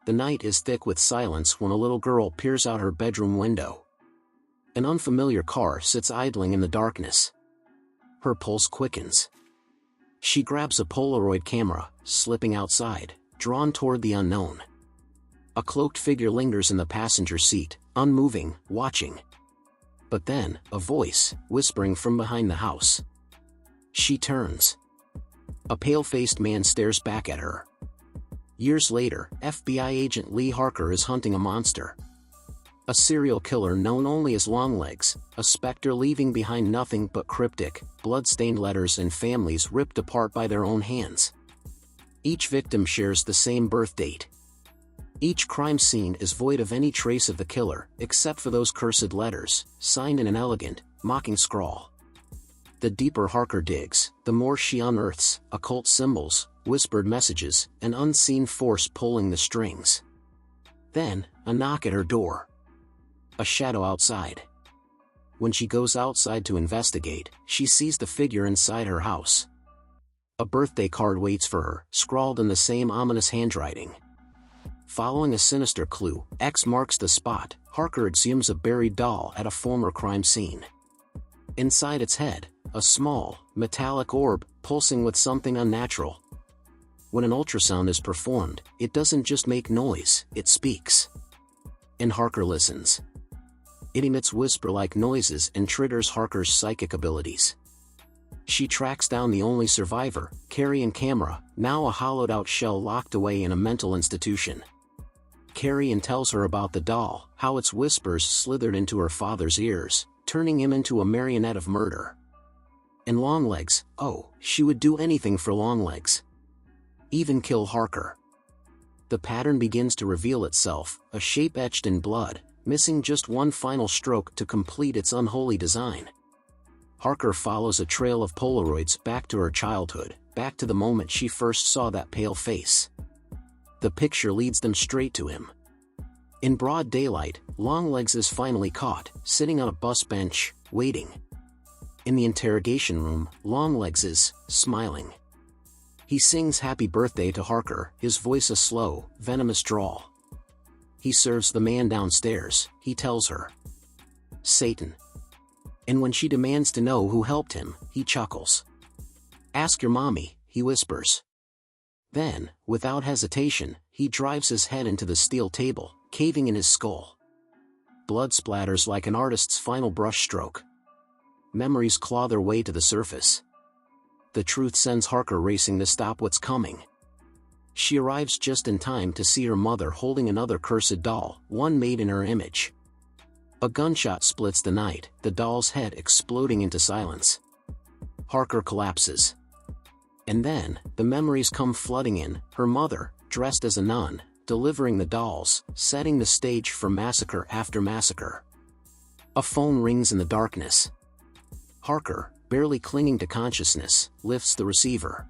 The night is thick with silence when a little girl peers out her bedroom window. An unfamiliar car sits idling in the darkness. Her pulse quickens. She grabs a Polaroid camera, slipping outside, drawn toward the unknown. A cloaked figure lingers in the passenger seat, unmoving, watching. But then, a voice, whispering from behind the house. She turns. A pale-faced man stares back at her. Years later, FBI agent Lee Harker is hunting a monster. A serial killer known only as Longlegs, a specter leaving behind nothing but cryptic, blood-stained letters and families ripped apart by their own hands. Each victim shares the same birth date. Each crime scene is void of any trace of the killer, except for those cursed letters, signed in an elegant, mocking scrawl. The deeper Harker digs, the more she unearths occult symbols, whispered messages, an unseen force pulling the strings. Then, a knock at her door. A shadow outside. When she goes outside to investigate, she sees the figure inside her house. A birthday card waits for her, scrawled in the same ominous handwriting. Following a sinister clue, X marks the spot. Harker exhumes a buried doll at a former crime scene. Inside its head, a small, metallic orb, pulsing with something unnatural. When an ultrasound is performed, it doesn't just make noise, it speaks. And Harker listens. It emits whisper-like noises and triggers Harker's psychic abilities. She tracks down the only survivor, Carrie and Camera, now a hollowed-out shell locked away in a mental institution. Carrie tells her about the doll, how its whispers slithered into her father's ears, turning him into a marionette of murder. And Longlegs, oh, she would do anything for Longlegs. Even kill Harker. The pattern begins to reveal itself, a shape etched in blood, missing just one final stroke to complete its unholy design. Harker follows a trail of Polaroids back to her childhood, back to the moment she first saw that pale face. The picture leads them straight to him. In broad daylight, Longlegs is finally caught, sitting on a bus bench, waiting. In the interrogation room, Longlegs is smiling. He sings happy birthday to Harker, his voice a slow, venomous drawl. He serves the man downstairs, he tells her. Satan. And when she demands to know who helped him, he chuckles. Ask your mommy, he whispers. Then, without hesitation, he drives his head into the steel table, caving in his skull. Blood splatters like an artist's final brushstroke. Memories claw their way to the surface. The truth sends Harker racing to stop what's coming. She arrives just in time to see her mother holding another cursed doll, one made in her image. A gunshot splits the night, the doll's head exploding into silence. Harker collapses. And then, the memories come flooding in, her mother, dressed as a nun, delivering the dolls, setting the stage for massacre after massacre. A phone rings in the darkness. Harker, barely clinging to consciousness, lifts the receiver.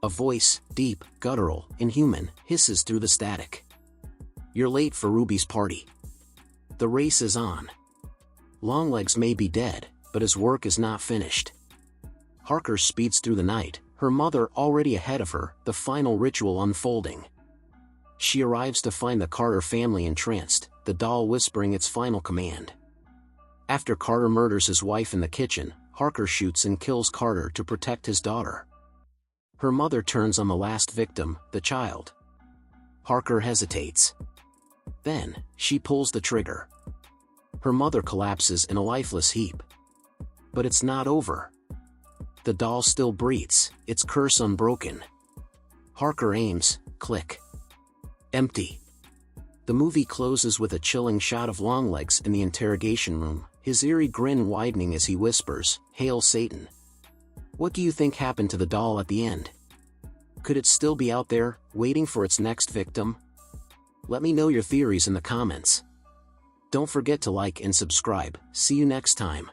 A voice, deep, guttural, inhuman, hisses through the static. You're late for Ruby's party. The race is on. Longlegs may be dead, but his work is not finished. Harker speeds through the night, her mother already ahead of her, the final ritual unfolding. She arrives to find the Carter family entranced, the doll whispering its final command. After Carter murders his wife in the kitchen, Harker shoots and kills Carter to protect his daughter. Her mother turns on the last victim, the child. Harker hesitates. Then, she pulls the trigger. Her mother collapses in a lifeless heap. But it's not over. The doll still breathes, its curse unbroken. Harker aims, click. Empty. The movie closes with a chilling shot of Longlegs in the interrogation room, his eerie grin widening as he whispers, "Hail Satan." What do you think happened to the doll at the end? Could it still be out there, waiting for its next victim? Let me know your theories in the comments. Don't forget to like and subscribe. See you next time.